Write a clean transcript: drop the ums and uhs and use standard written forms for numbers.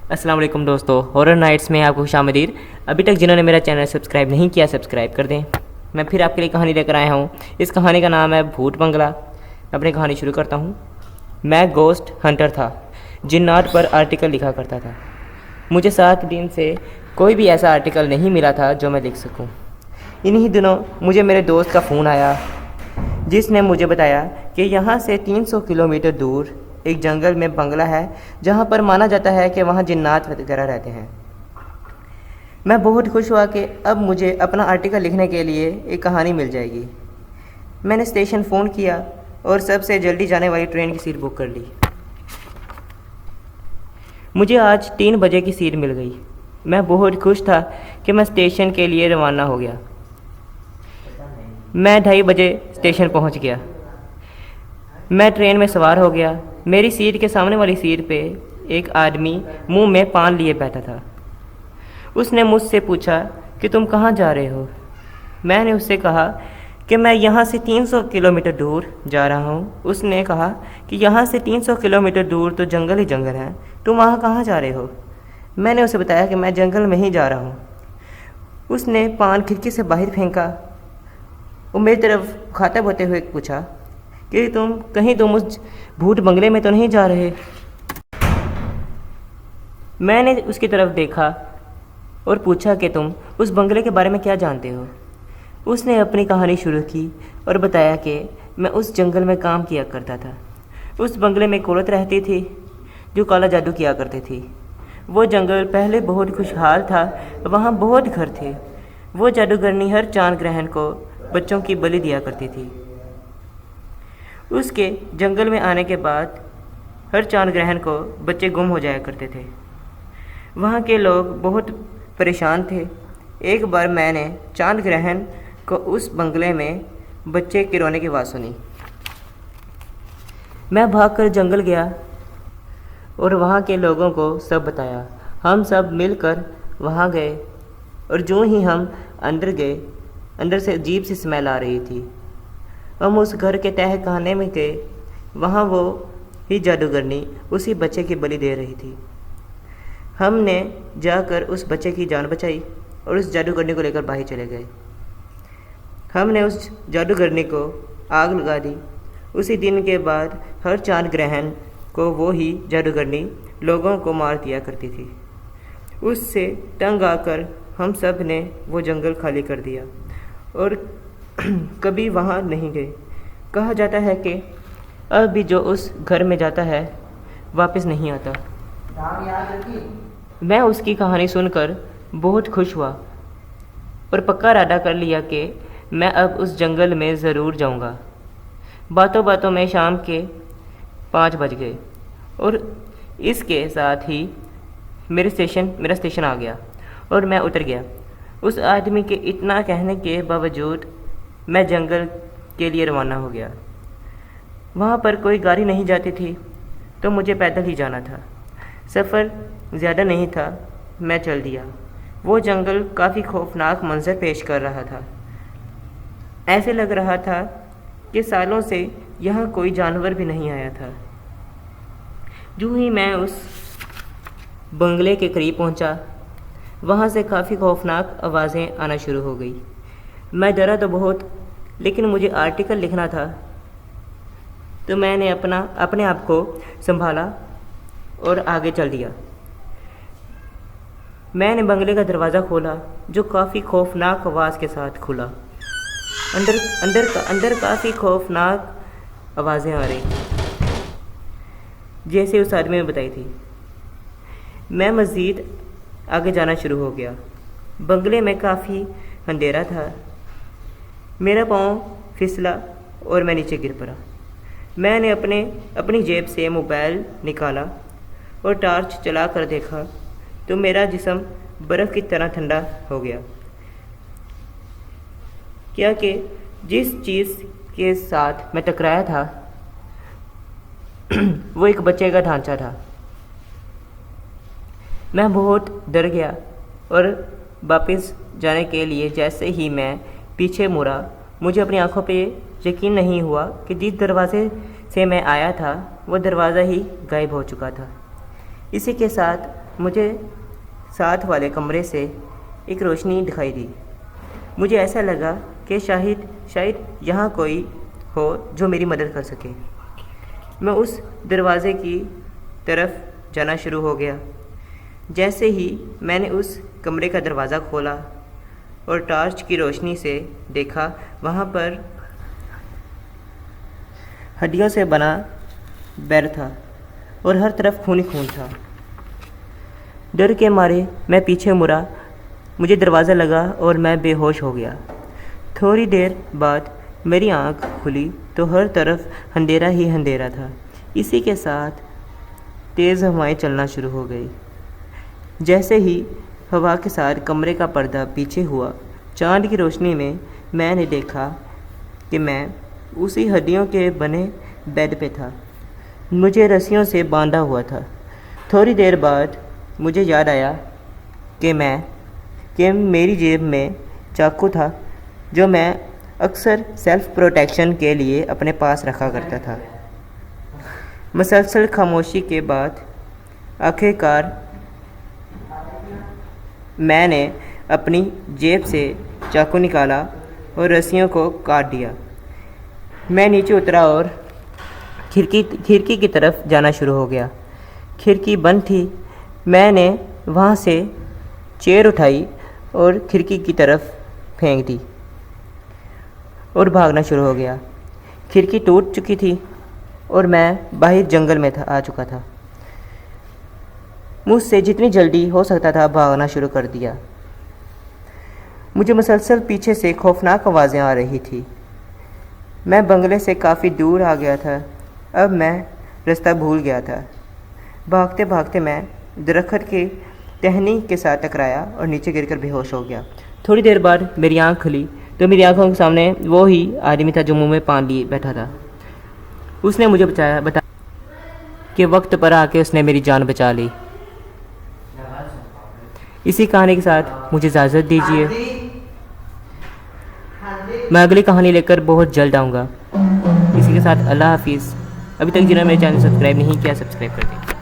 अस्सलाम वालेकुम दोस्तों, हॉरर नाइट्स में आपको खुशामदीद। अभी तक जिन्होंने मेरा चैनल सब्सक्राइब नहीं किया, सब्सक्राइब कर दें। मैं फिर आपके लिए कहानी लेकर आया हूँ। इस कहानी का नाम है भूत बंगला। अपनी कहानी शुरू करता हूँ। मैं गोस्ट हंटर था, जिन्नात पर आर्टिकल लिखा करता था। मुझे 7 दिन से कोई भी ऐसा आर्टिकल नहीं मिला था जो मैं लिख सकूँ। इन्हीं दिनों मुझे मेरे दोस्त का फ़ोन आया, जिसने मुझे बताया कि यहाँ से 300 किलोमीटर दूर एक जंगल में बंगला है, जहाँ पर माना जाता है कि वहाँ जिन्नात वगैरह रहते हैं। मैं बहुत खुश हुआ कि अब मुझे अपना आर्टिकल लिखने के लिए एक कहानी मिल जाएगी। मैंने स्टेशन फ़ोन किया और सबसे जल्दी जाने वाली ट्रेन की सीट बुक कर ली। मुझे आज 3 बजे की सीट मिल गई। मैं बहुत खुश था कि मैं स्टेशन के लिए रवाना हो गया। मैं 2:30 बजे स्टेशन पहुंच गया। मैं ट्रेन में सवार हो गया। मेरी सीट के सामने वाली सीट पे एक आदमी मुंह में पान लिए बैठा था। उसने मुझसे पूछा कि तुम कहाँ जा रहे हो। मैंने उससे कहा कि मैं यहाँ से 300 किलोमीटर दूर जा रहा हूँ। उसने कहा कि यहाँ से 300 किलोमीटर दूर तो जंगल ही जंगल है, तुम वहाँ कहाँ जा रहे हो। मैंने उसे बताया कि मैं जंगल में ही जा रहा हूँ। उसने पान खिड़की से बाहर फेंका। वो मेरी तरफ खाता बोते हुए पूछा कि तुम उस भूत बंगले में तो नहीं जा रहे। मैंने उसकी तरफ देखा और पूछा कि तुम उस बंगले के बारे में क्या जानते हो। उसने अपनी कहानी शुरू की और बताया कि मैं उस जंगल में काम किया करता था। उस बंगले में एक औरत रहती थी जो काला जादू किया करती थी। वो जंगल पहले बहुत खुशहाल था, वहाँ बहुत घर थे। वो जादूगरनी हर चांद ग्रहण को बच्चों की बलि दिया करती थी। उसके जंगल में आने के बाद हर चांद ग्रहण को बच्चे गुम हो जाया करते थे। वहाँ के लोग बहुत परेशान थे। एक बार मैंने चांद ग्रहण को उस बंगले में बच्चे के रोने की आवाज़ सुनी। मैं भागकर जंगल गया और वहाँ के लोगों को सब बताया। हम सब मिलकर वहाँ गए और जो ही हम अंदर गए, अंदर से अजीब सी स्मेल आ रही थी। हम उस घर के तह खाने में गए। वहाँ वो ही जादूगरनी उसी बच्चे की बलि दे रही थी। हमने जाकर उस बच्चे की जान बचाई और उस जादूगरनी को लेकर बाहर चले गए। हमने उस जादूगरनी को आग लगा दी। उसी दिन के बाद हर चांद ग्रहण को वो ही जादूगरनी लोगों को मार दिया करती थी। उससे तंग आकर हम सब ने वो जंगल खाली कर दिया और कभी वहाँ नहीं गए। कहा जाता है कि अब भी जो उस घर में जाता है वापस नहीं आता। मैं उसकी कहानी सुनकर बहुत खुश हुआ और पक्का इरादा कर लिया कि मैं अब उस जंगल में ज़रूर जाऊंगा। बातों बातों में शाम के 5 बज गए और इसके साथ ही मेरा स्टेशन आ गया और मैं उतर गया। उस आदमी के इतना कहने के बावजूद मैं जंगल के लिए रवाना हो गया। वहाँ पर कोई गाड़ी नहीं जाती थी तो मुझे पैदल ही जाना था। सफ़र ज़्यादा नहीं था, मैं चल दिया। वो जंगल काफ़ी खौफनाक मंजर पेश कर रहा था। ऐसे लग रहा था कि सालों से यहाँ कोई जानवर भी नहीं आया था। यूँ ही मैं उस बंगले के करीब पहुँचा, वहाँ से काफ़ी खौफनाक आवाज़ें आना शुरू हो गई। मैं डरा तो बहुत, लेकिन मुझे आर्टिकल लिखना था तो मैंने अपने आप को संभाला और आगे चल दिया। मैंने बंगले का दरवाज़ा खोला जो काफ़ी खौफनाक आवाज़ के साथ खुला। अंदर काफ़ी खौफनाक आवाज़ें आ रही थी, जैसे उस आदमी ने बताई थी। मैं मज़ीद आगे जाना शुरू हो गया। बंगले में काफ़ी अंधेरा था। मेरा पाँव फिसला और मैं नीचे गिर पड़ा। मैंने अपनी जेब से मोबाइल निकाला और टॉर्च चला कर देखा तो मेरा जिस्म बर्फ़ की तरह ठंडा हो गया। क्या कि जिस चीज़ के साथ मैं टकराया था वो एक बच्चे का ढांचा था। मैं बहुत डर गया और वापस जाने के लिए जैसे ही मैं पीछे मुड़ा, मुझे अपनी आंखों पे यकीन नहीं हुआ कि जिस दरवाजे से मैं आया था वो दरवाज़ा ही गायब हो चुका था। इसी के साथ मुझे साथ वाले कमरे से एक रोशनी दिखाई दी। मुझे ऐसा लगा कि शायद यहाँ कोई हो जो मेरी मदद कर सके। मैं उस दरवाज़े की तरफ जाना शुरू हो गया। जैसे ही मैंने उस कमरे का दरवाज़ा खोला और टॉर्च की रोशनी से देखा, वहाँ पर हड्डियों से बना बेड था और हर तरफ खून ही खून था। डर के मारे मैं पीछे मुड़ा, मुझे दरवाज़ा लगा और मैं बेहोश हो गया। थोड़ी देर बाद मेरी आंख खुली तो हर तरफ अंधेरा ही अंधेरा था। इसी के साथ तेज़ हवाएं चलना शुरू हो गई। जैसे ही हवा के साथ कमरे का पर्दा पीछे हुआ, चांद की रोशनी में मैंने देखा कि मैं उसी हड्डियों के बने बेड पे था। मुझे रस्सियों से बांधा हुआ था। थोड़ी देर बाद मुझे याद आया कि मेरी जेब में चाकू था जो मैं अक्सर सेल्फ प्रोटेक्शन के लिए अपने पास रखा करता था। मुसलसल खामोशी के बाद आखिरकार मैंने अपनी जेब से चाकू निकाला और रस्सियों को काट दिया। मैं नीचे उतरा और खिड़की की तरफ जाना शुरू हो गया। खिड़की बंद थी। मैंने वहाँ से चेयर उठाई और खिड़की की तरफ फेंक दी और भागना शुरू हो गया। खिड़की टूट चुकी थी और मैं बाहर जंगल में आ चुका था। मुझसे जितनी जल्दी हो सकता था भागना शुरू कर दिया। मुझे मुसलसल पीछे से खौफनाक आवाज़ें आ रही थी। मैं बंगले से काफ़ी दूर आ गया था। अब मैं रास्ता भूल गया था। भागते भागते मैं दरख्त की टहनी के साथ टकराया और नीचे गिरकर बेहोश हो गया। थोड़ी देर बाद मेरी आँख खुली तो मेरी आँखों के सामने वो ही आदमी था जो मुंह में पान लिए बैठा था। उसने मुझे बता कि वक्त पर आके उसने मेरी जान बचा ली। इसी कहानी के साथ मुझे इजाज़त दीजिए। मैं अगली कहानी लेकर बहुत जल्द आऊँगा। इसी के साथ अल्लाह हाफिज़। अभी तक जिन्होंने मेरे चैनल सब्सक्राइब नहीं किया, सब्सक्राइब कर दें।